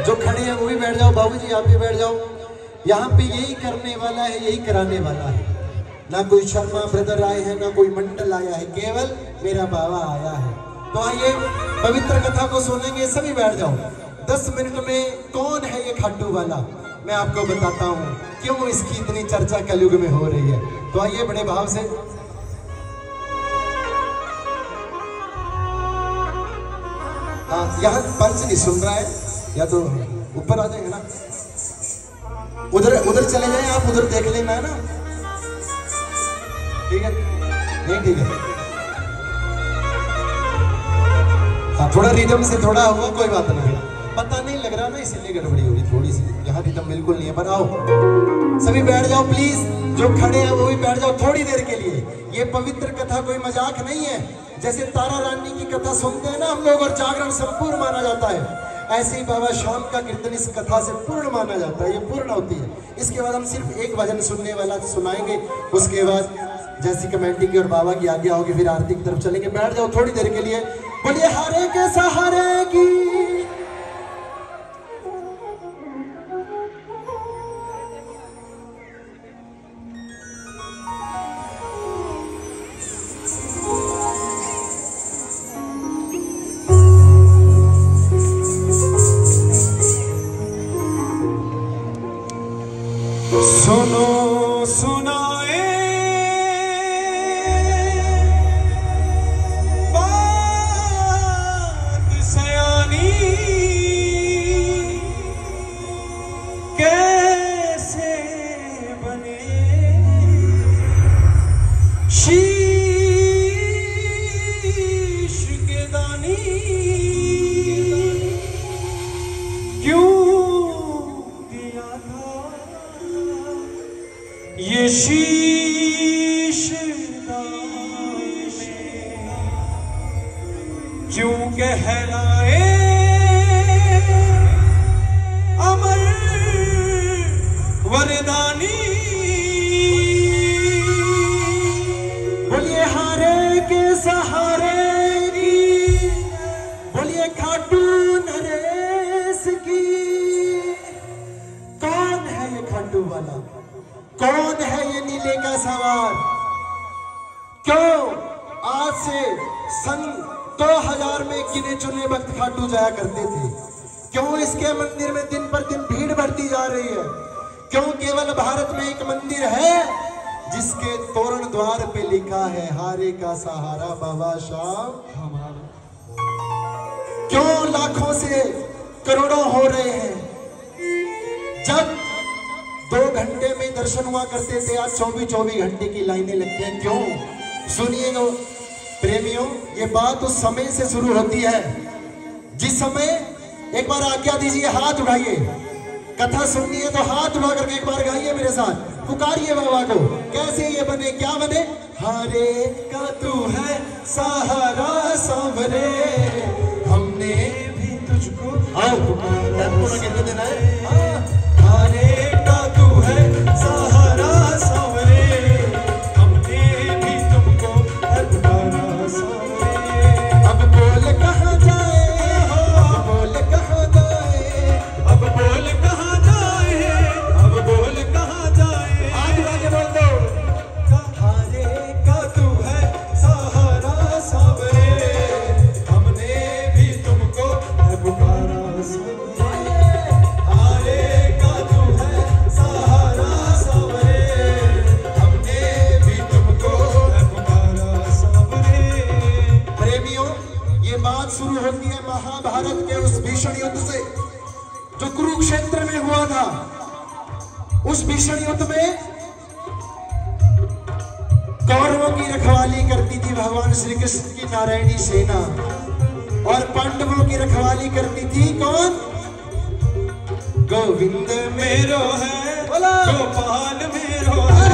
जो खड़े हैं वो भी बैठ जाओ, बाबूजी आप भी बैठ जाओ। यहाँ पे यही करने वाला है, यही कराने वाला है। ना कोई शर्मा ब्रदर आए हैं, ना कोई मंडल आया है, केवल मेरा बाबा आया है। तो आइए पवित्र कथा को सुनेंगे, सभी बैठ जाओ। 10 मिनट में कौन है ये खाटू वाला मैं आपको बताता हूँ, क्यों इसकी इतनी चर्चा कलयुग में हो रही है। तो आइए बड़े भाव से। हाँ, यहाँ पंच नहीं सुन रहा है, या तो ऊपर आ जाएंगे ना, उधर चले जाएं आप, उधर देख लेना है ना, ठीक है? नहीं ठीक है, हाँ थोड़ा रिदम से थोड़ा हुआ, कोई बात नहीं, पता नहीं लग रहा ना इसीलिए गड़बड़ी होगी थोड़ी सी। यहाँ रिदम बिल्कुल नहीं है, पर आओ सभी बैठ जाओ प्लीज, जो खड़े हैं वो भी बैठ जाओ थोड़ी देर के लिए। ये पवित्र कथा कोई मजाक नहीं है। जैसे तारा रानी की कथा सुनते हैं ना हम लोग और जागरण संपूर्ण माना जाता है, ऐसे ही बाबा शाम का कीर्तन इस कथा से पूर्ण माना जाता है, ये पूर्ण होती है। इसके बाद हम सिर्फ एक भजन सुनने वाला सुनाएंगे, उसके बाद जैसी कमेंटिंग और बाबा की आज्ञा होगी फिर आरती की तरफ चलेंगे। बैठ जाओ थोड़ी देर के लिए। बोलिए हारे के सहारे की, सुनो सुनाए बात सयानी, कैसे बने शीश के दानी, क्यों ये शीश क्यों कहलाए अमर वरदानी। बोलिए हारे के सहारे की, बोलिए खाटू नरेश की। कौन है ये खाटू वाला, कौन है ये नीले का सवार? क्यों आज से सन 2000 में गिने चुने भक्त खाटू जाया करते थे? क्यों इसके मंदिर में दिन पर दिन भीड़ बढ़ती जा रही है? क्यों केवल भारत में एक मंदिर है जिसके तोरण द्वार पे लिखा है हारे का सहारा बाबा शाम हमारा? क्यों लाखों से करोड़ों हो रहे हैं? जब 2 घंटे में दर्शन हुआ करते थे, आज 24 घंटे की लाइनें लगती हैं। क्यों? सुनिएगा प्रेमियों, ये बात उस समय से शुरू होती है जिस समय, एक बार आज्ञा दीजिए, हाथ उठाइए, कथा सुननी है तो हाथ उठा करके एक बार गाइए मेरे साथ, पुकारिए बाबा को। कैसे ये बने, क्या बने? हारे का तू है सहारा सांवरे, हमने भी तुझको, आओ कितने दिन है, हारे का तू है सहारा सांवरे, हमने भी तुमको है पुकारा सांवरे। अब बोल कहाँ जाए, अब बोल कहाँ जाए, अब बोल कहाँ जाए, अब बोल कहाँ जाए, आज आगे बोल दो। हारे का तू है सहारा सांवरे, हमने भी तुमको है पुकारा सांवरे। हारे का तू है सहारा सांवरे, हमने भी तुमको है पुकारा सांवरे। प्रेमियों, ये बात शुरू होती है महाभारत के उस भीषण युद्ध से जो कुरुक्षेत्र में हुआ था। उस भीषण युद्ध में कौरवों की रखवाली करती थी भगवान श्री कृष्ण की नारायणी सेना, और पांडवों की रखवाली करती थी कौन? गोविंद मेरो है, गोपाल मेरो है,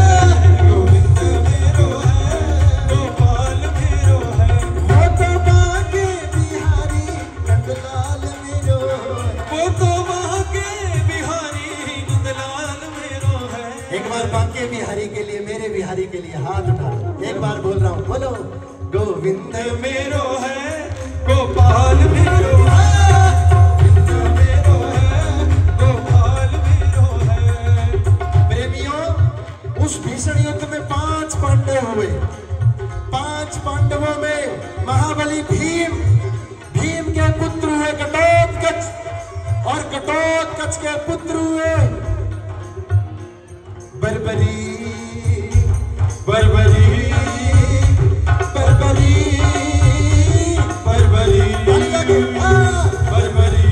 गोविंद मेरो है, गोपाल मेरो है, वो तो बाके बिहारी नंदलाल मेरो है, वो तो बाके बिहारी नंदलाल मेरो है। एक बार बाके बिहारी के लिए, मेरे बिहारी के लिए हाथ उठा, एक बार बोल रहा हूँ, बोलो गोविंद मेरो है, गोपाल मेरो है, गोविंद मेरो है, यमराज के पुत्र हुए बर्बरी बर्बरी बर्बरी बर्बरी बर्बरी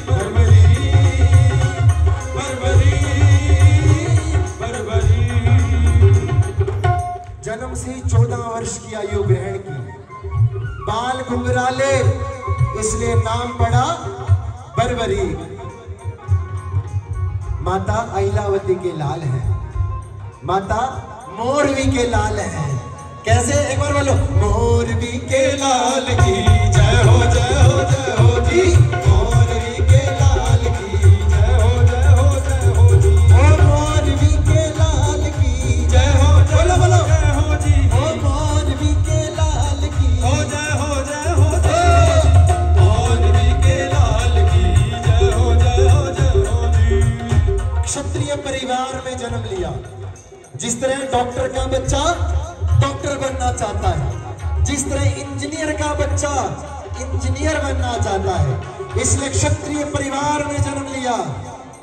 बर्बरी बर्बरी बर्बरी। जन्म से ही 14 वर्ष की आयु ग्रहण की, बाल घुंघराले इसलिए नाम पड़ा बर्बरी। माता अहिलावती के लाल है, माता मोरवी के लाल है। कैसे, एक बार बोलो, मोरवी के लाल की जय हो जय हो जय हो जी, मोरवी के लाल की जय हो जय हो जय हो जी, ओ मोरवी के लाल की जय हो, बोलो बोलो जय हो जी, ओ मोरवी के लाल की हो जय हो जय हो जय, मोरवी के लाल की जय हो जय हो जय हो जी। क्षत्रिय परिवार में जन्म लिया। जिस तरह डॉक्टर का बच्चा डॉक्टर बनना चाहता है, जिस तरह इंजीनियर का बच्चा इंजीनियर बनना चाहता है, इसलिए क्षत्रिय परिवार में जन्म लिया।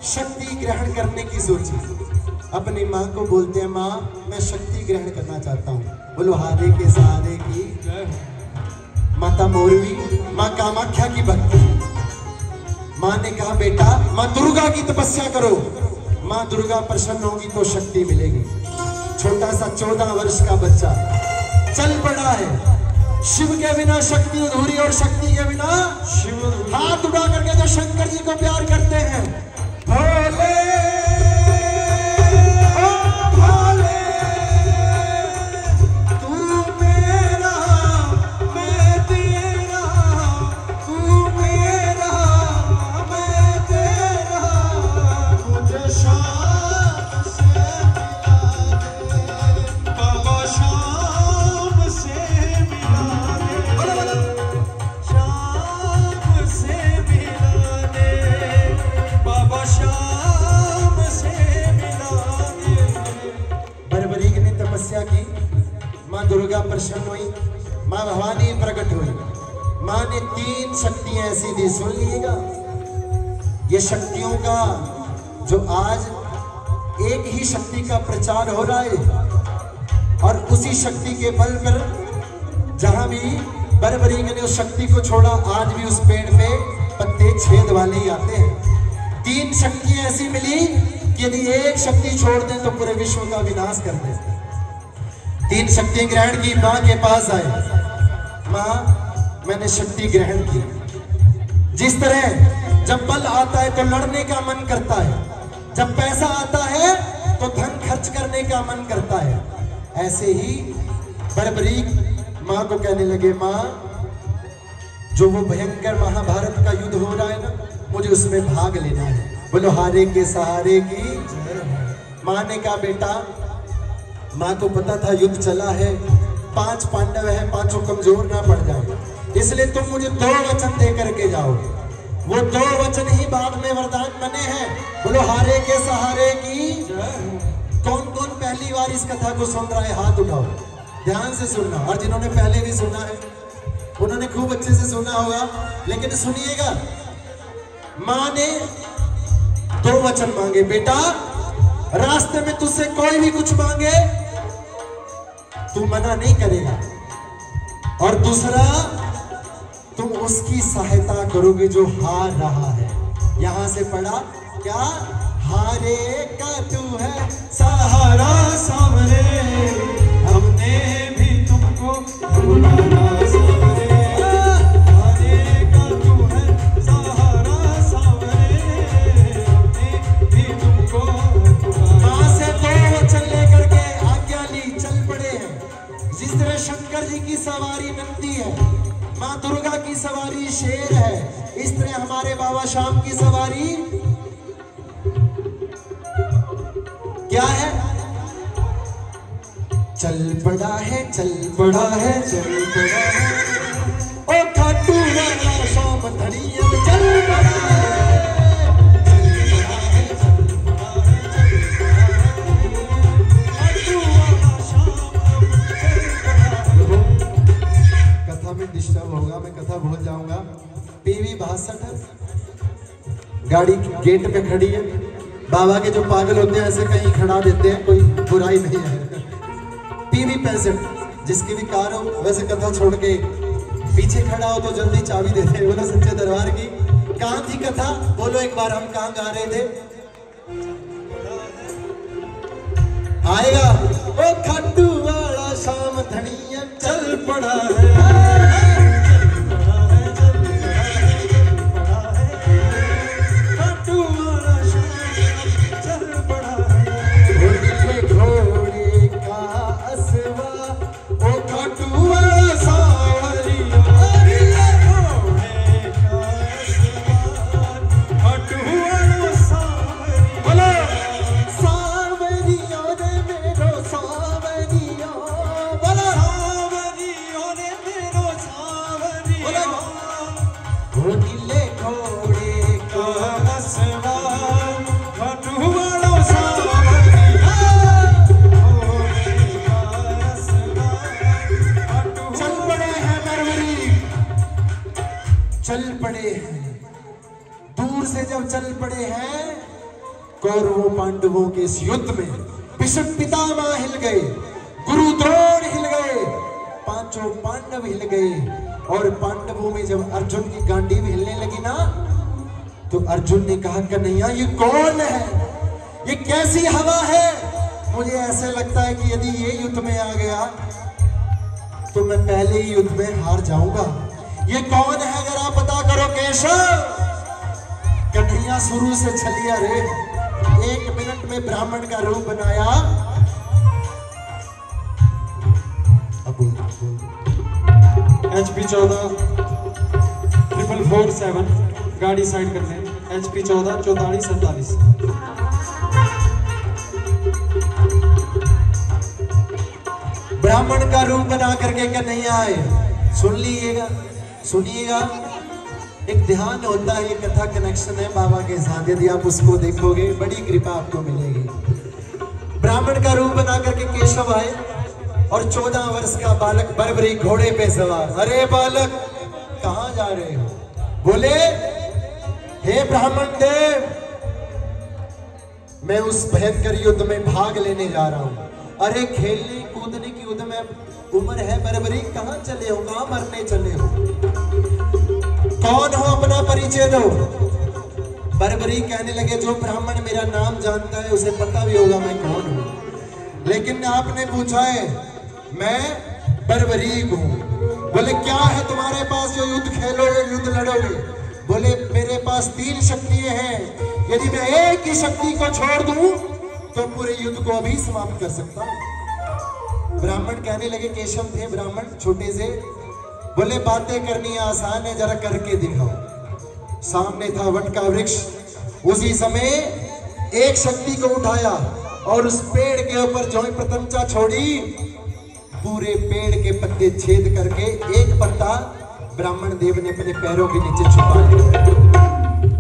शक्ति ग्रहण करने की सोची, अपनी माँ को बोलते हैं, माँ मैं शक्ति ग्रहण करना चाहता हूँ। बोलो हारे के सहारे की। माता मोरवी माँ कामाख्या की भक्ति। माँ ने कहा बेटा माँ दुर्गा की तपस्या करो, माँ दुर्गा प्रसन्न होगी तो शक्ति मिलेगी। छोटा सा 14 वर्ष का बच्चा चल पड़ा है। शिव के बिना शक्ति अधूरी और शक्ति के बिना शिव। हाथ उठा करके जो शंकर जी को प्यार करते हैं, भोले ओ भोले, तू मेरा मैं तेरा, तू मेरा मैं तेरा, मुझे शाम से मिला दे बाबा, शाम से मिला दे, शाम से मिला दे बाबा, शाम से मिला दे। बर्बरी ने तपस्या की, माँ दुर्गा प्रसन्न हुई, माँ भवानी प्रकट हुई। माँ ने 3 शक्तियां ऐसी दी, सुन लीजिएगा। ये शक्तियों का जो आज एक ही शक्ति का प्रचार हो रहा है, और उसी शक्ति के बल पर जहां भी बर्बरी ने उस शक्ति को छोड़ा, आज भी उस पेड़ पे पत्ते छेद वाले ही आते हैं। 3 शक्तियां ऐसी मिली कि यदि एक शक्ति छोड़ दें तो पूरे विश्व का विनाश कर दे। 3 शक्ति ग्रहण की, माँ के पास आए, माँ मैंने शक्ति ग्रहण की। जिस तरह जब बल आता है तो लड़ने का मन करता है, जब पैसा आता है तो धन खर्च करने का मन करता है, ऐसे ही बर्बरी माँ को कहने लगे, माँ जो वो भयंकर महाभारत का युद्ध हो रहा है ना, मुझे उसमें भाग लेना है। बोलो हारे के सहारे की। माँ ने कहा बेटा, माँ को पता था युद्ध चला है, 5 पांडव है, 5 कमजोर ना पड़ जाए, इसलिए तुम मुझे 2 वचन दे करके जाओगे। वो 2 वचन ही बाद में वरदान बने हैं। बोलो हारे के सहारे की। कौन कौन पहली बार इस कथा को सुन रहा है, हाथ उठाओ, ध्यान से सुनना। और जिन्होंने पहले भी सुना है उन्होंने खूब अच्छे से सुना होगा, लेकिन सुनिएगा। माँ ने 2 वचन मांगे, बेटा रास्ते में तुझसे कोई भी कुछ मांगे तू मना नहीं करेगा, और दूसरा तुम उसकी सहायता करोगे जो हार रहा है। यहां से पढ़ा क्या, हारे का तू है सहारा सामने, हमने भी तुमको बुलाना सामने, हारे का तू है सहारा सामने, हमने भी तुमको बुलाना। मां से 2 वचन लेकर के आज्ञा ली, चल पड़े हैं। जिस तरह शंकर जी की सवारी नंदी है, माँ दुर्गा की सवारी शेर है, इस तरह हमारे बाबा श्याम की सवारी क्या है, चल पड़ा है चल पड़ा है चल पड़ा है, ओ खाटू वाला श्याम धड़िया चल पड़ा है, चल पड़ा है चल पड़ा है चल पड़ा है, खाटू वाला श्याम चल पड़ा है। कथा में डिस्टर्ब होगा, मैं कथा भूल जाऊंगा। पीवी 62 गाड़ी गेट पे खड़ी है। बाबा के जो पागल होते हैं ऐसे कहीं खड़ा देते हैं, कोई बुराई नहीं है। PV 65 जिसकी भी कार हो, वैसे कथा छोड़ के पीछे खड़ा हो तो जल्दी चाबी देते। बोलो सच्चे दरबार की। कहाँ थी कथा? बोलो एक बार, हम कहाँ गा रहे थे? आएगा ओ खाटू वाला शाम धनिया चल पड़ा है। चल पड़े हैं, दूर से जब चल पड़े हैं कौरवों पांडवों के इस युद्ध में भीष्म पितामह हिल गए, गुरु द्रोण हिल गए, पांचों पांडव हिल गए। और पांडवों में जब अर्जुन की गांडी भी हिलने लगी ना, तो अर्जुन ने कहा कन्हैया ये कौन है, ये कैसी हवा है? मुझे ऐसे लगता है कि यदि ये युद्ध में आ गया तो मैं पहले ही युद्ध में हार जाऊंगा। ये कौन है अगर आप पता करो केशव। कन्हैया शुरू से छलिया रे, 1 मिनट में ब्राह्मण का रूप बनाया। HP 14 447 गाड़ी साइड करते हैं। HP 14 44 47 ब्राह्मण का रूप बना करके कन्हैया आए। सुन लीजिएगा, सुनिएगा, एक ध्यान होता है, ये कथा कनेक्शन है बाबा के साथ, यदि आप उसको देखोगे बड़ी कृपा आपको मिलेगी। ब्राह्मण का रूप बना करके केशव आए और 14 वर्ष का बालक बर्बरी घोड़े पे सवार। अरे बालक कहाँ जा रहे हो? बोले हे ब्राह्मण देव, मैं उस भयंकर युद्ध में भाग लेने जा रहा हूँ। अरे खेलने कूदने की युद्ध में उम्र है बर्बरी, कहाँ चले हो, कहाँ मरने चले हो? कौन हो, अपना परिचय दो। बर्बरी कहने लगे जो ब्राह्मण मेरा नाम जानता है उसे पता भी होगा मैं कौन हूँ, लेकिन आपने पूछा है मैं बर्बरीक हूँ। बोले क्या है तुम्हारे पास जो युद्ध खेलोगे, युद्ध लड़ोगे? बोले मेरे पास 3 शक्तियां हैं, यदि मैं एक ही शक्ति को छोड़ दूं तो पूरे युद्ध को अभी समाप्त कर सकता हूं। ब्राह्मण कहने लगे, केशव थे ब्राह्मण छोटे से, बोले बातें करनी आसान है, जरा करके दिखाओ। सामने था वट का वृक्ष, उसी समय एक शक्ति को उठाया और उस पेड़ के ऊपर जो प्रतंचा छोड़ी, पूरे पेड़ के पत्ते छेद करके एक पत्ता ब्राह्मण देव ने अपने पैरों के नीचे छुपा लिया।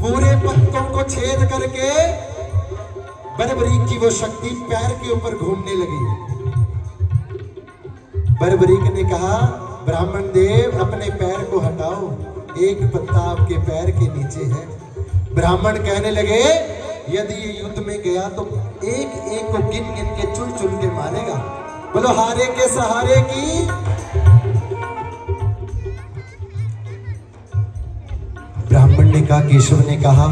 पूरे पत्तों को छेद करके बर्बरीक की वो शक्ति पैर के ऊपर घूमने लगी। बर्बरीक ने कहा ब्राह्मण देव अपने पैर को हटाओ, एक पत्ता आपके पैर के नीचे है। ब्राह्मण कहने लगे यदि ये युद्ध में गया तो एक एक को गिन गिन के चुन चुन के मारेगा। बोलो हारे के सहारे की। ब्राह्मण ने कहा, केशव ने कहा,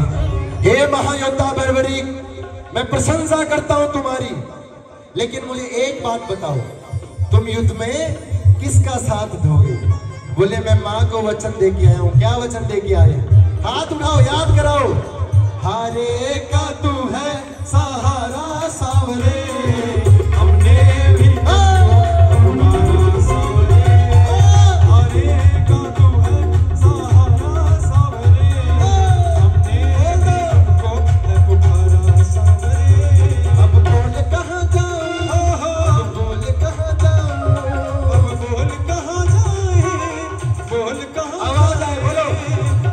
हे महायोद्धा बर्बरीक, मैं प्रशंसा करता हूं तुम्हारी, लेकिन मुझे एक बात बताओ, तुम युद्ध में किसका साथ दोगे? बोले मैं माँ को वचन दे के आया हूँ। क्या वचन दे के आए? हाथ उठाओ, याद कराओ। हारे का तू है सहारा सावरे, हमने भी तुम्हारा सावरे। हारे का तू है सहारा सावरे, हमने भी तुमको पुकारा सावरे। अब बोल कहाँ जाऊँ, अब बोल कहाँ जाऊँ, अब बोल कहाँ जाए, बोल कहाँ आवाज आए, बोलो।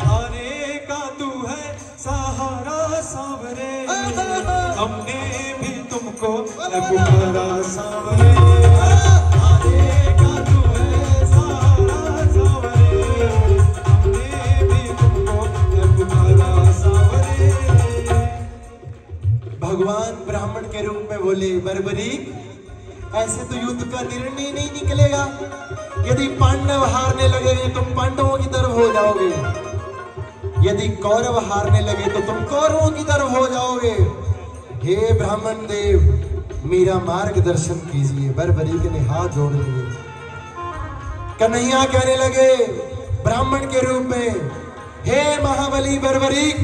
हारे का तू है सहारा सावरे, हमने भी तुमको पुकारा सावरे। हारे का तू है सहारा सावरे, हमने भी तुमको पुकारा सावरे। भगवान ब्राह्मण के रूप में बोले, बर्बरीक ऐसे तो युद्ध का निर्णय नहीं निकलेगा। यदि पांडव हारने लगे तुम पांडवों की तरफ हो जाओगे, यदि कौरव हारने लगे तो तुम कौरवों की तरफ हो जाओगे। हे ब्राह्मण देव मेरा मार्गदर्शन कीजिए। बर्बरीक ने हाथ जोड़ लिए। कन्हैया कहने लगे ब्राह्मण के रूप में, हे महाबली बर्बरीक,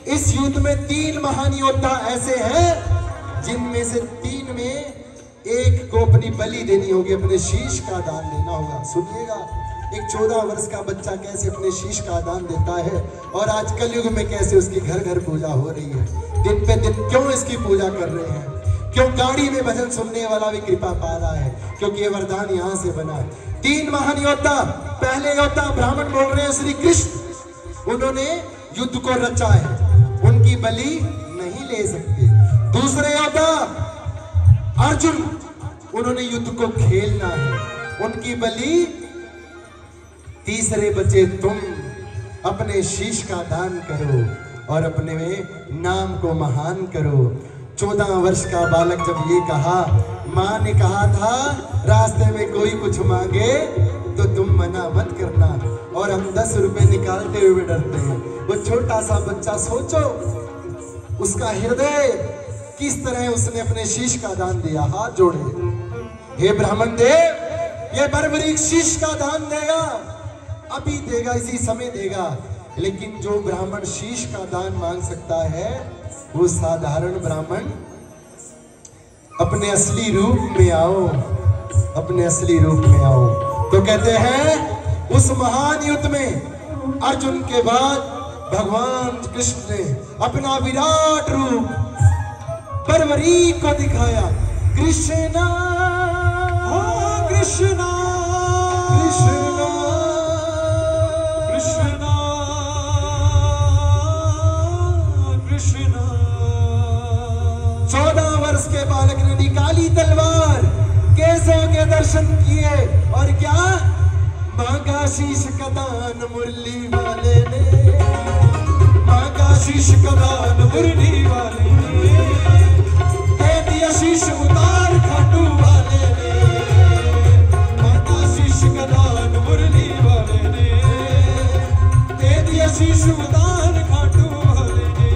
इस युद्ध में 3 महान योद्धा ऐसे हैं जिनमें से 3 में एक को अपनी बलि देनी होगी, अपने शीश का दान देना होगा। सुनिएगा, एक 14 वर्ष का बच्चा कैसे अपने शीश का दान देता है, और आज कलयुग में कैसे उसकी घर घर पूजा हो रही है। दिन पे दिन क्यों इसकी पूजा कर रहे हैं, क्यों गाड़ी में भजन सुनने वाला भी कृपा पा रहा है, क्योंकि ये वरदान यहाँ से बना है। 3 महान योद्धा, पहले योद्धा ब्राह्मण बोल रहे हैं श्री कृष्ण, उन्होंने युद्ध को रचा है, उनकी बलि नहीं ले सकते। दूसरे योद्धा अर्जुन, उन्होंने युद्ध को खेलना है, उनकी बलि। तीसरे बचे तुम, अपने शीश का दान करो और अपने नाम को महान करो। 14 वर्ष का बालक जब ये कहा, माँ ने कहा था रास्ते में कोई कुछ मांगे तो तुम मना मत करना, और हम 10 रुपए निकालते हुए डरते हैं। वो छोटा सा बच्चा, सोचो उसका हृदय किस तरह उसने अपने शीश का दान दिया। हाथ जोड़े, हे ब्राह्मण देव, ये बर्बरीक शीश का दान देगा, अभी देगा, इसी समय देगा, लेकिन जो ब्राह्मण शीश का दान मांग सकता है वो साधारण ब्राह्मण। अपने असली रूप में आओ, अपने असली रूप में आओ। तो कहते हैं उस महान युद्ध में अर्जुन के बाद भगवान कृष्ण ने अपना विराट रूप बर्बरीक को दिखाया। कृष्णा कृष्णा कृष्णा कृष्णा कृष्णा। 14 वर्ष के बालक ने निकाली तलवार, केसों के दर्शन किए, और क्या मांगा शीश का दान मुरली वाले ने, मांगा शीश का दान मुरली वाले ने, दे दिया शीश उतार खाटू वाले ने, मांगा शीश का दान मुरली वाले ने, दे दिया शीश उतार खाटू वाले ने,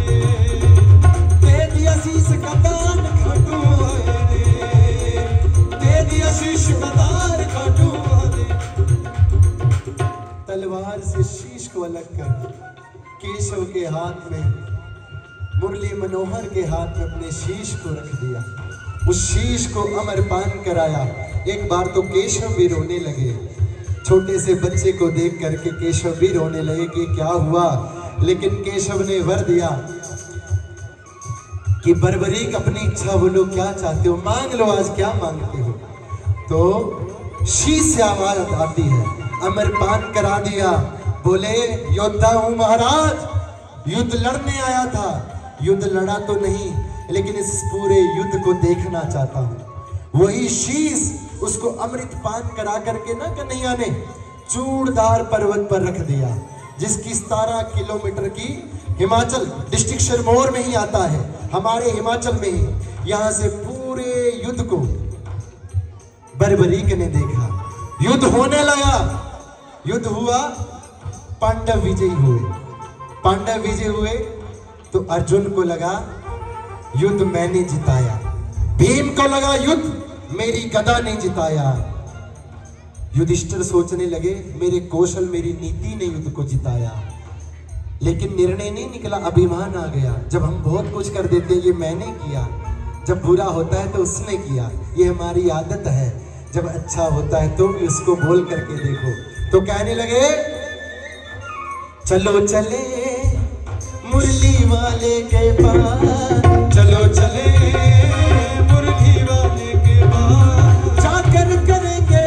दे दिया शीश का दान खाटू वाले ने, दे दिया शीश का दान खाटू वाले। तलवार से शीश को अलग कर केशव के हाथ में, मुरली मनोहर के हाथ में अपने शीश को रख दिया, उस शीश को अमरपान कराया। एक बार तो केशव भी रोने लगे, छोटे से बच्चे को देख करके केशव भी रोने लगे कि क्या हुआ, लेकिन केशव ने वर दिया कि बर्बरीक अपनी इच्छा बोलो, क्या चाहते हो मांग लो, आज क्या मांगते हो। तो शीश से आवाज आती है, अमरपान करा दिया। बोले योद्धा हूं महाराज, युद्ध लड़ने आया था, युद्ध लड़ा तो नहीं, लेकिन इस पूरे युद्ध को देखना चाहता हूं। वही शीश उसको अमृत पान करा करके ना कन्हैया ने चूड़दार पर्वत पर रख दिया, जिसकी 17 किलोमीटर की हिमाचल डिस्ट्रिक्ट सिरमौर में ही आता है, हमारे हिमाचल में ही। यहां से पूरे युद्ध को बर्बरीक ने देखा। युद्ध होने लगा, युद्ध हुआ, पांडव विजयी हुए। पांडव विजय हुए तो अर्जुन को लगा युद्ध मैंने जिताया, भीम को लगा युद्ध मेरी गदा ने जिताया, युधिष्ठिर सोचने लगे मेरे कौशल मेरी नीति ने युद्ध को जिताया। लेकिन निर्णय नहीं निकला, अभिमान आ गया। जब हम बहुत कुछ कर देते ये मैंने किया, जब बुरा होता है तो उसने किया, ये हमारी आदत है। जब अच्छा होता है तो भी उसको बोल करके देखो। तो कहने लगे चलो चले मुरली वाले के पास, चलो चले मुरली वाले के पास, जाकर करेंगे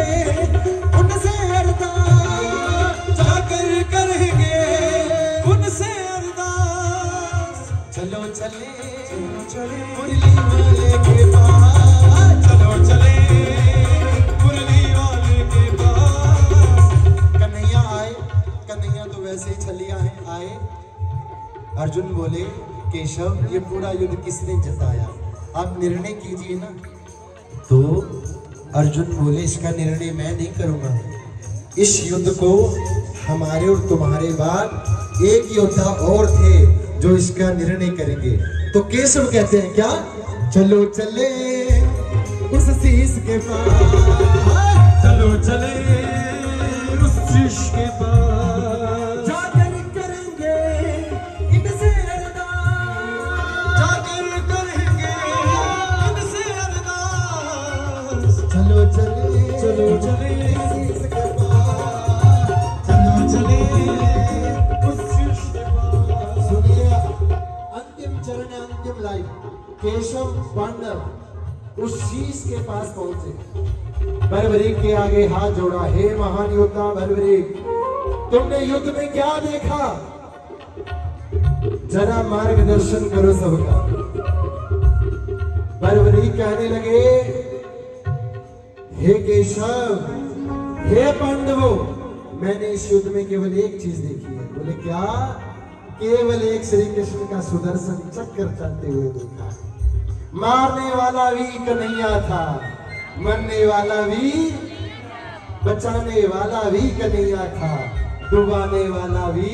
उनसे अरदास, जाकर करेंगे उनसे अरदास। चलो चले मुरली वाले के पास, चलो चले मुरली वाले के पास। कन्हैया आए, कन्हैया तो वैसे ही छलिया है, आए। अर्जुन बोले केशव ये पूरा युद्ध किसने जिताया, आप निर्णय कीजिए ना। तो अर्जुन बोले इसका निर्णय मैं नहीं करूंगा, इस युद्ध को हमारे और तुम्हारे बाद एक योद्धा और थे जो इसका निर्णय करेंगे। तो केशव कहते हैं क्या, चलो चले उस शीश के पास, चलो चले उस शीश के पास, जाकर करेंगे इनसे अरदास, जाकर करेंगे इनसे अरदास। चलो चले चलो चले शीश के पास, चलो चले उस शीश के पास। सुनिए अंतिम चरण है, अंतिम लाइन। केशव पांडव उस शीश के पास पहुंचे, बर्बरीक के आगे हाथ जोड़ा, हे महान योद्धा बर्बरीक, तुमने युद्ध में क्या देखा, जरा मार्गदर्शन करो सबका। बर्बरीक कहने लगे, हे केशव, हे पांडवों, मैंने इस युद्ध में केवल एक चीज देखी है। बोले क्या, केवल एक श्री कृष्ण का सुदर्शन चक्र चलते हुए देखा। मारने वाला भी कन्हैया था, मरने वाला भी, बचाने वाला भी कन्हैया था, डुबाने वाला भी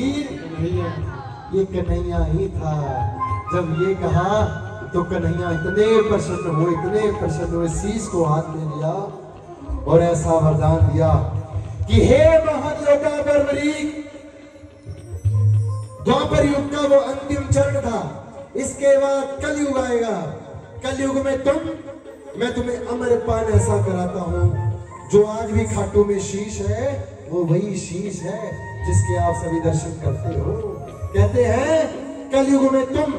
ये कन्हैया ही था। जब ये कहा तो कन्हैया इतने प्रसन्न हुए, शीश को हाथ में लिया और ऐसा वरदान दिया कि हे महान योद्धा बर्बरीक, द्वापर युग का वो अंतिम चरण था, इसके बाद कलयुग आएगा। कलयुग में मैं तुम्हें अमरपान ऐसा कराता हूं, जो आज भी खाटू में शीश है वो वही शीश है जिसके आप सभी दर्शन करते हो। कहते हैं कलयुग में तुम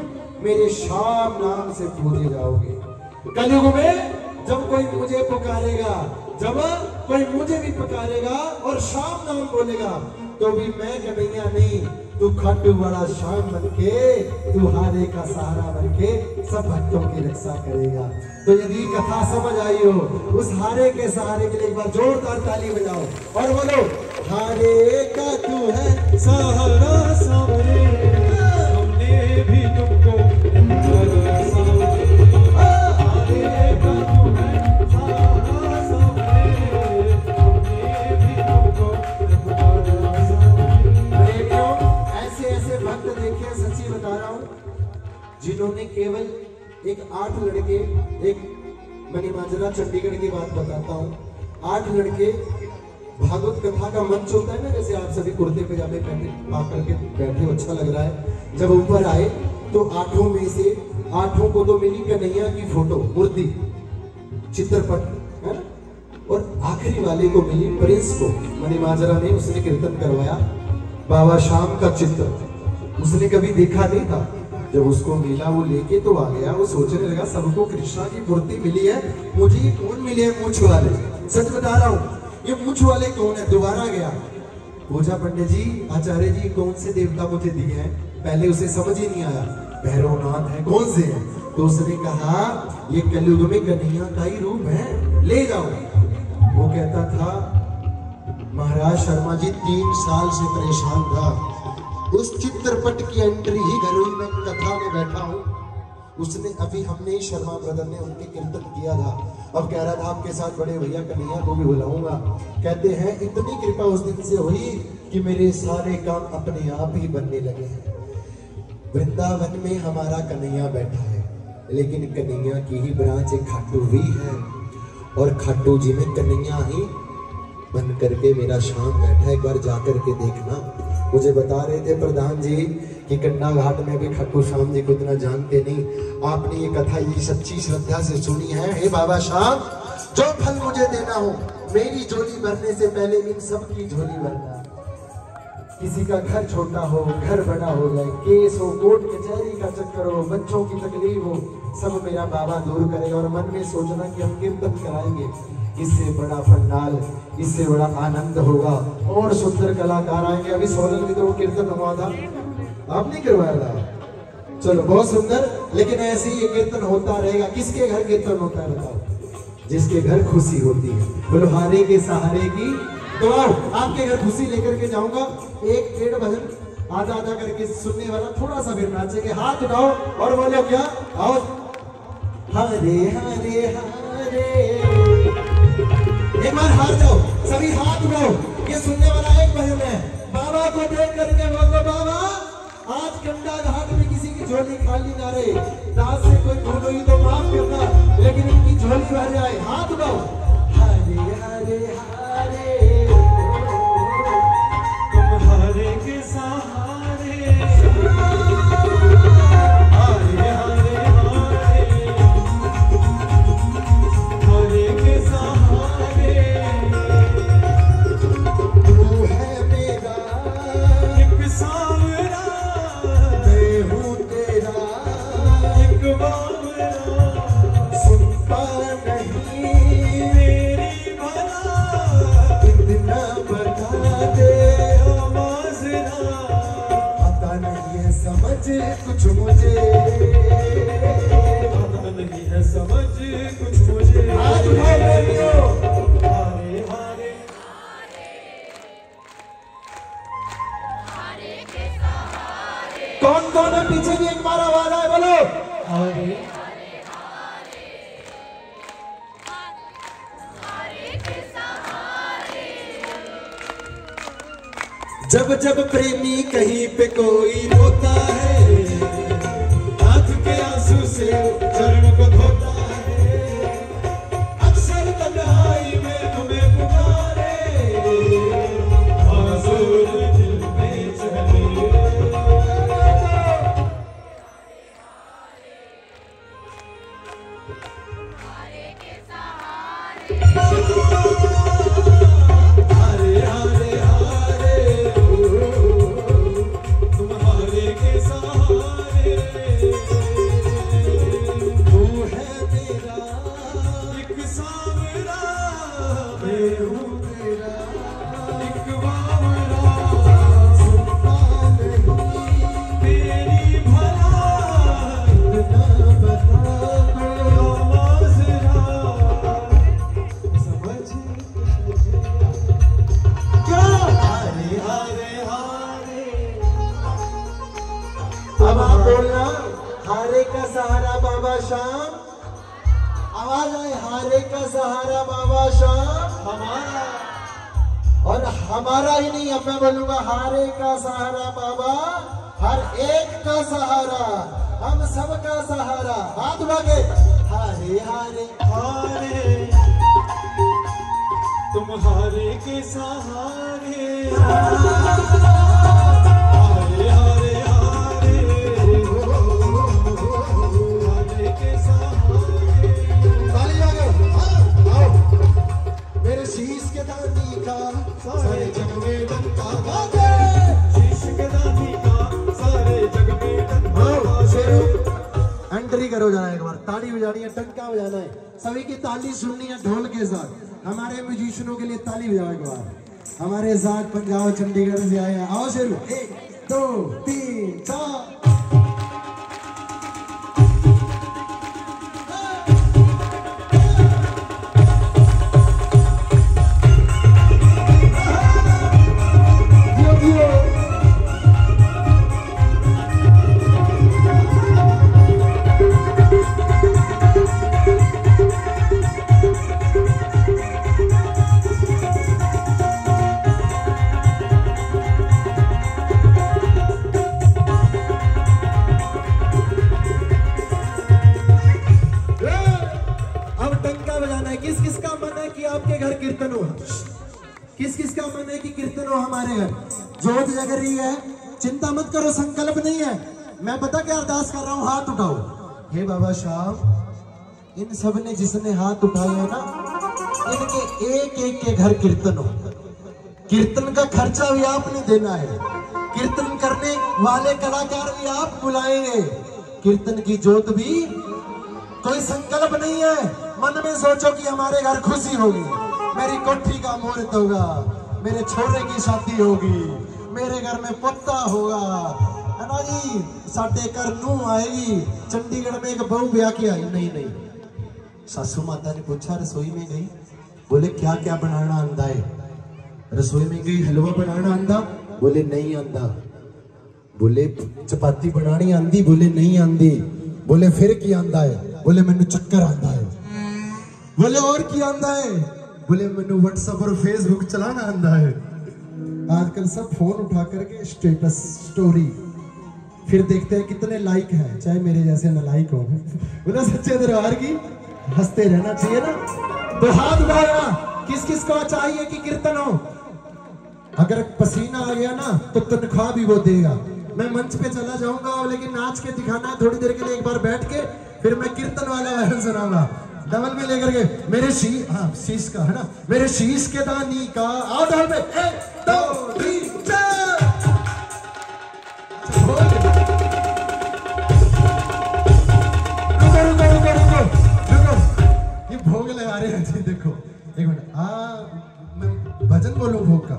मेरे श्याम नाम से पूजे जाओगे। कलयुग में जब कोई मुझे पुकारेगा, जब कोई मुझे भी पुकारेगा और श्याम नाम बोलेगा, तो भी मैं कन्हैया नहीं, तू खाटू वाला श्याम बनके, तू हारे का सहारा बनके सब भक्तों की रक्षा करेगा। तो यदि कथा समझ आई हो, उस हारे के सहारे के लिए एक बार जोरदार ताली बजाओ और बोलो, हारे का तू है सहारा सावरे, हमने भी तुमको हारे का तू है सहारा सावरे, हमने भी तुमको प्रेमियों, ऐसे भक्त देखे, सच्ची बता रहा हूं, जिन्होंने केवल एक 8 लड़के, एक मणिमाजरा चंडीगढ़ की बात बताता हूं, 8 लड़के भागवत कथा का मंच होता है ना, जैसे आप सभी कुर्ते पजामे पहने आकर के बैठे हो, अच्छा लग रहा है। जब ऊपर आए तो 8 में से 8 को तो मिली कन्हैया की फोटो, मूर्ति, चित्रपट है ना, और आखिरी वाले को मिली प्रिंस को। मणिमाजरा ने उसने कीर्तन करवाया बाबा श्याम का चित्र, उसने कभी देखा नहीं था। जब उसको मिला वो लेके तो आ गया, वो सोचने लगा सबको कृष्णा की मूर्ति मिली है, मुझे ये कौन मिले हैं मूंछ वाले। सच बता रहा हूँ, ये मूंछ वाले कौन है। दोबारा गया, पूजा पंडित जी, आचार्य जी, कौन से देवता मुझे दिए हैं। पहले उसे समझ ही नहीं आया, भैरवनाथ है, कौन से है। तो उसने कहा ये कलयुग में कन्हैया का ही रूप है, ले जाओ। वो कहता था महाराज शर्मा जी 3 साल से परेशान था, उस चित्रपट की एंट्री ही घर हुई, मैं कथा में बैठा हूँ, उसने अभी हमने शर्मा ब्रदर ने उनके कीर्तन किया था, अब कह रहा था आपके साथ बड़े भैया कन्हैया को भी बुलाऊंगा। कहते हैं इतनी कृपा उस दिन से हुई कि मेरे सारे काम अपने आप ही बनने लगे हैं। वृंदावन में हमारा कन्हैया बैठा है, लेकिन कन्हैया की ही ब्रांच एक खाटू भी है, और खाटू जी में कन्हैया ही बन करके मेरा श्याम बैठा है। एक बार जाकर के देखना। मुझे बता रहे थे प्रधान जी कि कंडा घाट में भी खाटू श्याम जी को इतना जानते नहीं। आपने ये कथा ये सच्ची श्रद्धा से सुनी है। हे बाबा श्याम, जो फल मुझे देना हो, मेरी झोली भरने से पहले इन सब की झोली भरना। किसी का घर छोटा हो, घर बड़ा हो जाए, केस हो, कोर्ट कचहरी का चक्कर हो, बच्चों की तकलीफ हो, सब मेरा बाबा दूर करे। और मन में सोचना कि हम कीर्तन कराएंगे, इससे बड़ा पंडाल, इससे बड़ा आनंद होगा और सुंदर कलाकार आएंगे। अभी सोलन में तो वो कीर्तन हुआ था, आप नहीं करवाया था, चलो बहुत सुंदर। लेकिन ऐसे ही ये कीर्तन होता रहेगा। किसके घर कीर्तन होता है बताओ? जिसके घर खुशी होती है। बोलो हारे के सहारे की। तो आपके घर खुशी लेकर के जाऊंगा। 1-1.5 भजन आजा आजा करके सुनने वाला थोड़ा सा फिर नाचेंगे। हाथ उठाओ और बोलो क्या, आओ। हरे हरे हरे, एक बार हार जाओ, सभी हाथ उठाओ। ये सुनने वाला एक भजन है, बाबा को देख करके बोलो बाबा आज गंगा घाट में किसी की झोली खाली ना रहे, रात से कोई भूल हुई तो माफ करना, लेकिन इनकी झोली भर जाए। हाथ उठाओ। हरे हरे हरे, तुम हरे के सहारे, हरे हरे हरे, हरे के सहारे, तू है मेरा एक सांवरा, मैं हूँ तेरा एक बावरा, सुनता नहीं मेरी भला, इतना बता दे आवाज़ना, पता नहीं है समझ कुछ मुझे। पता नहीं है समझ कुछ मुझे। हाथ उठाओ प्रेमियों। हरे हरे कौन कौन है पीछे भी एक बार आवाज आए बोलो। हरे जब जब प्रेमी कहीं पे कोई रोता है, आंख के आंसू से चरण को धोता है, अक्सर तन्हाई में तुम्हें पुकारे, हुजूर दिल में चले। हरे हरे हरे, तुम हरे के सहारे, तू है मेरा एक सांवरा, मैं हूँ तेरा एक बावरा, सुनता नहीं मेरी भला, इतना बता दो आवाज़ना, समझ क्या। हरे हरे हरे, अब आप बोलना, हारे का सहारा बाबा श्याम। आवाज आए, हारे का सहारा बाबा श्याम। हमारा और हमारा ही नहीं, अब मैं बोलूंगा हारे का सहारा बाबा, हर एक का सहारा, हम सब का सहारा। हाथ उठा के हारे हारे, हारे, तुम हारे के सहारे, हारे हारे हारे, हारे के सहारे, ताली बजाओ, आओ, आओ। मेरे शीश के दानी का सारे जग में डंका बाजे। शीश के दानी का सारे जग में डंका आओ, बाजे। शेरू, एंट्री करो जरा एक बार, ताली बजानी है, टंका बजाना है, सभी की ताली सुननी है ढोल के साथ। हमारे म्यूजिशियनों के लिए ताली बजाओ एक बार। हमारे साथ पंजाब चंडीगढ़ से आए हैं। आओ शेरू, 1 2 3 4। किस किस का मन है कि कीर्तन हो हमारे घर? जोत जग रही है, चिंता मत करो, संकल्प नहीं है। मैं पता क्या अरदास कर रहा हूँ, हाथ उठाओ। हे बाबा श्याम, इन सब ने जिसने हाथ उठाए है ना, इनके एक एक के घर कीर्तन हो। कीर्तन का खर्चा भी आपने देना है, कीर्तन करने वाले कलाकार भी आप बुलाएंगे, कीर्तन की जोत भी। कोई संकल्प नहीं है, मन में सोचो कि हमारे घर खुशी होगी, मेरी कोठी का मुहूर्त होगा, मेरे छोरे की शादी होगी, मेरे घर में पत्ता होगा, है ना जी, साडे घर नूह आएगी। चंडीगढ़ में एक बहू ब्याह के आई, नहीं सासू माता ने पूछा, रसोई में गई, बोले क्या क्या बनाना आंदा है? रसोई में गई, हलवा बनाना आंदा? बोले नहीं आंदा। बोले चपाती बनानी आंदी? बोले नहीं आंदी। बोले फिर की आंदा है? बोले मैनू चक्कर आंदा है। बोले और की आंदा है? बोले मैनू व्हाट्सएप और फेसबुक चलाना आंदा है। आजकल सब फोन उठा करके स्टेटस स्टोरी, फिर देखते हैं कितने लाइक हैं, चाहे मेरे जैसे नालायक हो। बोले सच्चे दरबार की हंसते रहना चाहिए ना। तो हाथ उठाना, किस किस को चाहिए कि कीर्तन हो? अगर पसीना आ गया ना तो तनख्वाह भी वो देगा। मैं मंच पे चला जाऊंगा, लेकिन नाच के दिखाना है थोड़ी देर के लिए, एक बार बैठ के, फिर मैं कीर्तन वाला वायरल सुनाऊंगा डबल में लेकर के। मेरे शीश का है ना, मेरे शीश के दानी का आओ डबल में 1 2 3 4। रुको, ये भोग लगा रहे हैं जी। देखो एक मिनट, मैं भजन बोलूं भोग का?